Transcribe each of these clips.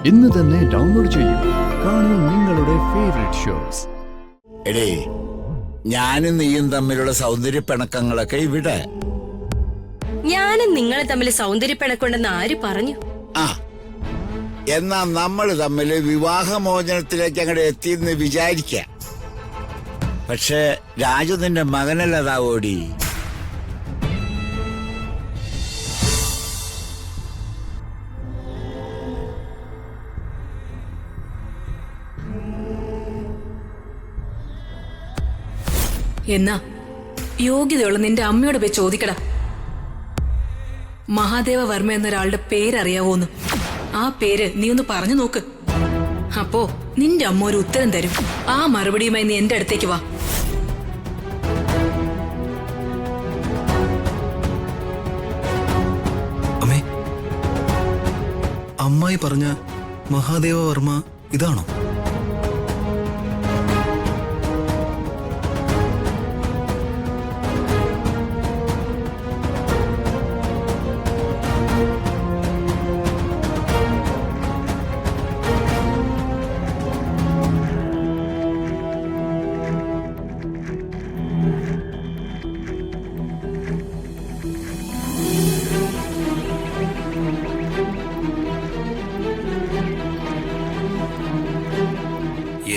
ഇന്ന് തന്നെ ഡൗൺലോഡ് ചെയ്യൂ. കാണൂ നിങ്ങളുടെ ഫേവറേറ്റ് ഷോസ്. എടേ, ഞാനും നീയും തമ്മിലുള്ള സൗന്ദര്യ പിണക്കങ്ങളൊക്കെ ഇവിടെ. ഞാനും നിങ്ങൾ തമ്മിൽ സൗന്ദര്യ പിണക്കുണ്ടെന്ന് ആര് പറഞ്ഞു? ആ, എന്നാ നമ്മൾ തമ്മിൽ വിവാഹമോചനത്തിലേക്ക് അങ്ങോട്ട് എത്തിയെന്ന് വിചാരിക്ക. പക്ഷെ രാജു നിന്റെ മകനല്ലതാവോടി. എന്നാ യോഗ്യതയുള്ള നിന്റെ അമ്മയോട് പോയി ചോദിക്കടാ, മഹാദേവ വർമ്മ എന്നൊരാളുടെ പേരറിയാവോന്ന്. ആ പേര് നീ ഒന്ന് പറഞ്ഞു നോക്ക്. അപ്പോ നിന്റെ അമ്മ ഒരു ഉത്തരം തരും. ആ മറുപടിയുമായി നീ എന്റെ അടുത്തേക്ക് വാ. അമ്മേ, അമ്മായി പറഞ്ഞ മഹാദേവ വർമ്മ ഇതാണോ?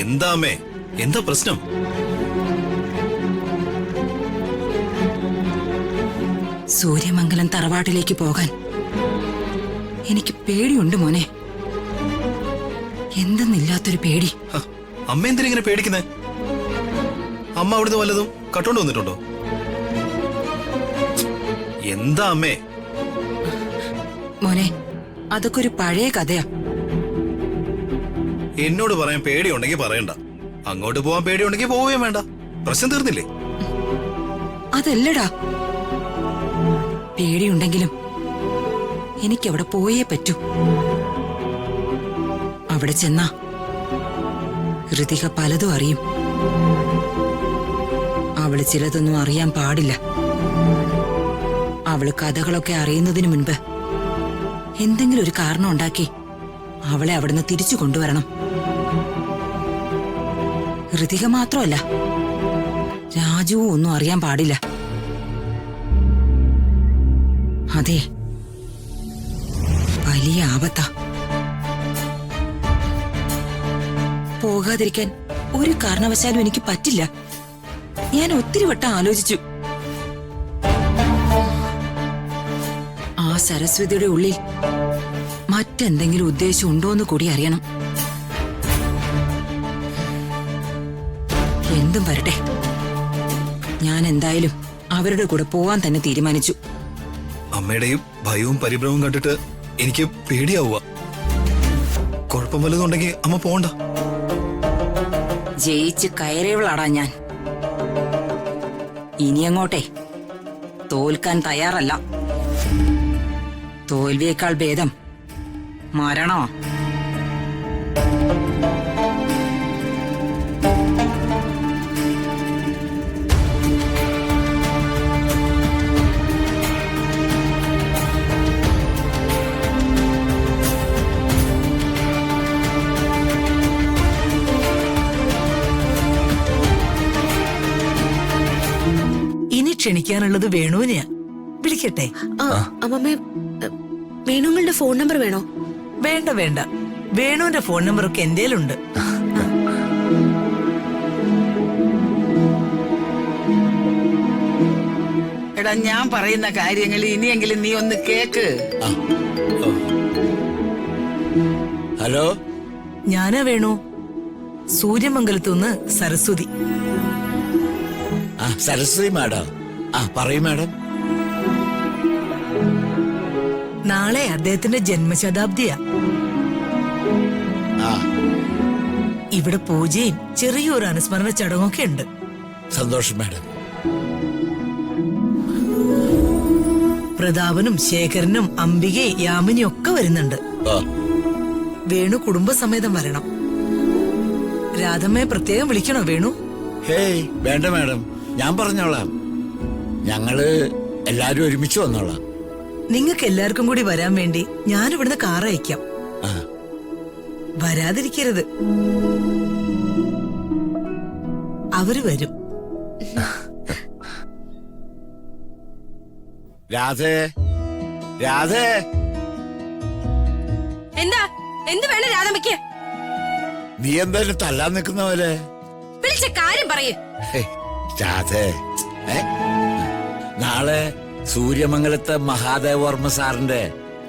എന്താ അമ്മേ, എന്താ പ്രശ്നം? സൂര്യമംഗലം തറവാട്ടിലേക്ക് പോകാൻ എനിക്ക് പേടിയുണ്ട് മോനെ. എന്തെന്നില്ലാത്തൊരു പേടി. അമ്മ എന്തിനാ ഇങ്ങനെ പേടിക്കുന്നേ? അമ്മ അവിടുന്ന് വല്ലതും കട്ടോണ്ട് വന്നിട്ടുണ്ടോ? എന്താ അമ്മേ? മോനെ, അതൊക്കെ ഒരു പഴയ കഥയാ. എന്നോട് പറയാൻ പേടിയുണ്ടെങ്കിൽ പറയണ്ട. അങ്ങോട്ട് പോവാൻ പേടിയുണ്ടെങ്കിൽ പോവുകയും വേണ്ട. പ്രശ്നം തീർന്നില്ലേ? അതല്ലടാ, പേടിയുണ്ടെങ്കിലും എനിക്കവിടെ പോയേ പറ്റൂ. അവിടെ ചെന്നാ ഋതിക പലതും അറിയും. അവള് ചിലതൊന്നും അറിയാൻ പാടില്ല. അവള് കഥകളൊക്കെ അറിയുന്നതിന് മുൻപ് എന്തെങ്കിലും ഒരു കാരണം ഉണ്ടാക്കി അവളെ അവിടുന്ന് തിരിച്ചു കൊണ്ടുവരണം. ഋതിക മാത്രമല്ല, രാജുവും ഒന്നും അറിയാൻ പാടില്ല. അതെ, വലിയ ആപത്താ. പോകാതിരിക്കാൻ ഒരു കാരണവശാലും എനിക്ക് പറ്റില്ല. ഞാൻ ഒത്തിരി വട്ടം ആലോചിച്ചു. ആ സരസ്വതിയുടെ ഉള്ളിൽ മറ്റെന്തെങ്കിലും ഉദ്ദേശം ഉണ്ടോന്ന് കൂടി അറിയണം. എന്തും വരട്ടെ, ഞാൻ എന്തായാലും അവരുടെ കൂടെ പോവാൻ തന്നെ തീരുമാനിച്ചു. അമ്മയുടെയും ഭയവും പരിഭ്രമവും കണ്ടിട്ട് എനിക്ക് പേടിയാവുക. കുഴപ്പം വല്ലതും ഉണ്ടെങ്കിൽ അമ്മ പോണ്ട. ജയിച്ച് കയറിയവളാടാ ഞാൻ. ഇനിയങ്ങോട്ടെ തോൽക്കാൻ തയ്യാറല്ല. തോൽവിയേക്കാൾ ഭേദം മരണോ? ഇനി ക്ഷണിക്കാനുള്ളത് വേണുവിനെയാ. വിളിക്കട്ടെ? അമ്മമ്മേ, വേണുങ്ങളുടെ ഫോൺ നമ്പർ വേണോ? വേണ്ട വേണ്ട, വേണുവിന്റെ ഫോൺ നമ്പർ ഒക്കെ എന്റേലുണ്ട്. എടാ, ഞാൻ പറയുന്ന കാര്യങ്ങൾ ഇനിയെങ്കിലും നീ ഒന്ന് കേക്ക്. ഹലോ, ഞാനാ വേണു, സൂര്യമംഗലത്തുനിന്ന് സരസ്വതി. ആ, സരസ്വതി മാഡം. ആ, പറയൂ മാഡം. നാളെ അദ്ദേഹത്തിന്റെ ജന്മശതാബ്ദിയാ. ആ, ഇവിടെ പൂജയും ചെറിയൊരു അനുസ്മരണ ചടങ്ങൊക്കെ ഉണ്ട്. സന്തോഷം മാഡം. പ്രതാപനും ശേഖരനും അംബികയും യാമിനിയും ഒക്കെ വരുന്നുണ്ട്. വേണു കുടുംബസമേതം വരണം. രാധമ്മയെ പ്രത്യേകം വിളിക്കണോ വേണു? ഹേയ്, വേണ്ട മാഡം, ഞാൻ പറഞ്ഞോളാം. ഞങ്ങള് എല്ലാരും ഒരുമിച്ച് വന്നോളാം. നിങ്ങൾക്ക് എല്ലാവർക്കും കൂടി വരാൻ വേണ്ടി ഞാൻ ഇവിടുന്ന് കാർ അയക്കാം. വരാതിരിക്കരുത്. അവര് വരും. രാധേ, രാധേ, എന്താ എന്ത് വേണം രാധമ്മയ്ക്ക്? നീ എന്തായാലും തല്ലാൻ നിൽക്കുന്ന പോലെ. വിളിച്ച കാര്യം പറയേ. ഹേയ്, രാധേ, ഏ? നാളെ സൂര്യമംഗലത്തെ മഹാദേവർമ്മ സാറിന്റെ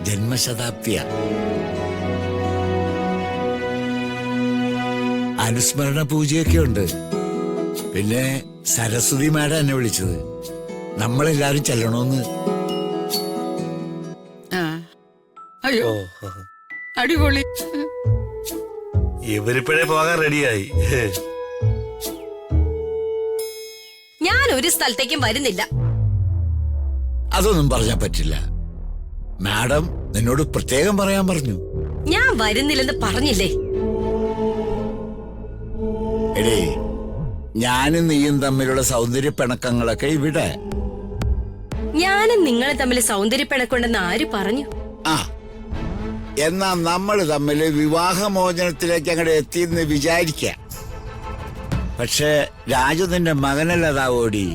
ജന്മശതാബ്ദിയാ. അനുസ്മരണ പൂജയൊക്കെ ഉണ്ട്. പിന്നെ സരസ്വതി മാഡം എന്നെ വിളിച്ചത് നമ്മളെല്ലാരും ചെല്ലണോന്ന്. അയ്യോ അടിപൊളി. ഇവരിപ്പോഴേ പോകാൻ റെഡിയായി. ഞാൻ ഒരു സ്ഥലത്തേക്കും വരുന്നില്ല. അതൊന്നും പറഞ്ഞാൻ പറ്റില്ല. മാഡം നിന്നോട് പ്രത്യേകം പറയാൻ പറഞ്ഞു. ഞാൻ വരുന്നില്ലെന്ന് പറഞ്ഞില്ലേ? എടേ, ഞാനും നീയും തമ്മിലുള്ള സൗന്ദര്യ പിണക്കങ്ങളൊക്കെ ഇവിടെ. ഞാനും നിങ്ങളെ തമ്മിൽ സൗന്ദര്യപ്പിണക്കുണ്ടെന്ന് ആര് പറഞ്ഞു? ആ, എന്നാ നമ്മൾ തമ്മിൽ വിവാഹമോചനത്തിലേക്ക് അങ്ങോട്ട് എത്തിയെന്ന് വിചാരിക്ക. പക്ഷെ രാജു നിന്റെ മകനല്ലതാ ഓടി.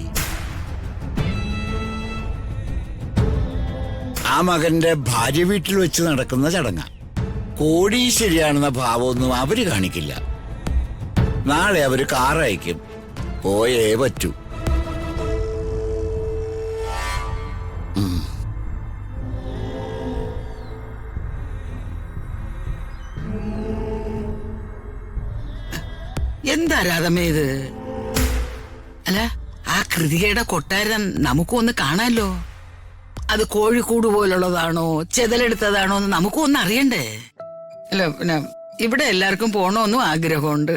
ആ മകന്റെ ഭാര്യ വീട്ടിൽ വെച്ച് നടക്കുന്ന ചടങ്ങ. കോടീശ്വരിയാണെന്ന ഭാവമൊന്നും അവര് കാണിക്കില്ല. നാളെ അവര് കാറയക്കും. പോയേ പറ്റൂ. എന്താ രാധമ്മ ഇത്? അല്ല, ആ കൃതികയുടെ കൊട്ടാരം നമുക്കൊന്ന് കാണാലോ. അത് കോഴിക്കൂട് പോലുള്ളതാണോ ചെതലെടുത്തതാണോ എന്ന് നമുക്കൊന്നും അറിയണ്ടേ? അല്ല, പിന്നെ ഇവിടെ എല്ലാവർക്കും പോണോന്നും ആഗ്രഹമുണ്ട്.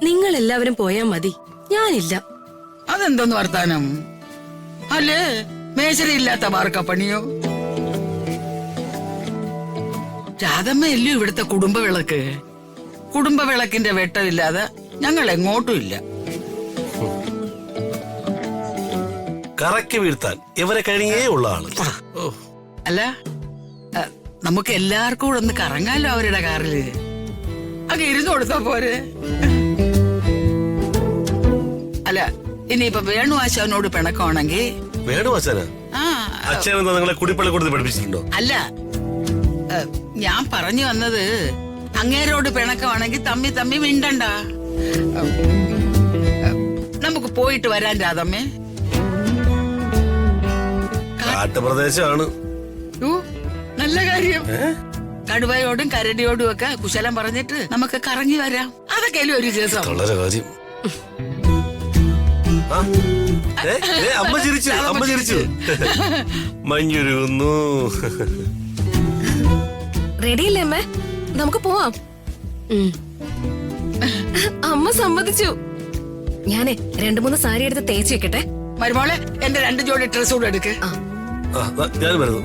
നിങ്ങൾ എല്ലാവരും പോയാ മതി, ഞാനില്ല. അതെന്തോന്ന് വർത്താനം? അല്ലേ, മേശരിയില്ലാത്ത വാർക്കപ്പണിയോ? രാധമ്മയല്ലോ ഇവിടുത്തെ കുടുംബവിളക്ക്. കുടുംബവിളക്കിന്റെ വെട്ടമില്ലാതെ ഞങ്ങൾ എങ്ങോട്ടും ഇല്ല. കറക്കി വീഴ്ത്താൻ ഇവരെ കഴിഞ്ഞേ ഉള്ള ആള്. അല്ല, നമുക്ക് എല്ലാവർക്കും കൂടെ ഒന്ന് കറങ്ങാലോ അവരുടെ കാറില്. അങ്ങ് ഇരുന്ന് കൊടുത്താ പോരെ? അല്ല, ഇനിയിപ്പൊ വേണു ആശാനോട് പിണക്കമാണെങ്കിൽ വേണു അച്ഛന് അച്ഛൻ നിങ്ങളെ കുടിപ്പള്ളി കൊടുത്ത് പഠിപ്പിച്ചിട്ടുണ്ടോ? അല്ല, ഞാൻ പറഞ്ഞു വന്നത് അങ്ങേരോട് പിണക്കമാണെങ്കിൽ തമ്മി തമ്മി മിണ്ടണ്ട. നമുക്ക് പോയിട്ട് വരാൻ രാധമ്മേ. കാട്ടുപ്രദേശമാണ്. നല്ല കാര്യം. കടുവയോടും കരടിയോടും ഒക്കെ കുശലം പറഞ്ഞിട്ട് നമുക്ക് കറങ്ങി വരാം. അതൊക്കെ ഒരു ദിവസം. വളരെ കാര്യം. അമ്മ ചിരിച്ചു, അമ്മ ചിരിച്ചു. മഞ്ഞുരുകുന്നു. റെഡിയല്ലേ അമ്മേ? നമുക്ക് പോവാം. അമ്മ സമ്മതിച്ചു. ഞാനേ 2-3 സാരി എടുത്ത് തേച്ച് വെക്കട്ടെ. മരുമോളെ, എന്റെ 2 ജോഡി ഡ്രസ് കൂടെ എടുക്ക്. ഞാൻ വരുന്നു.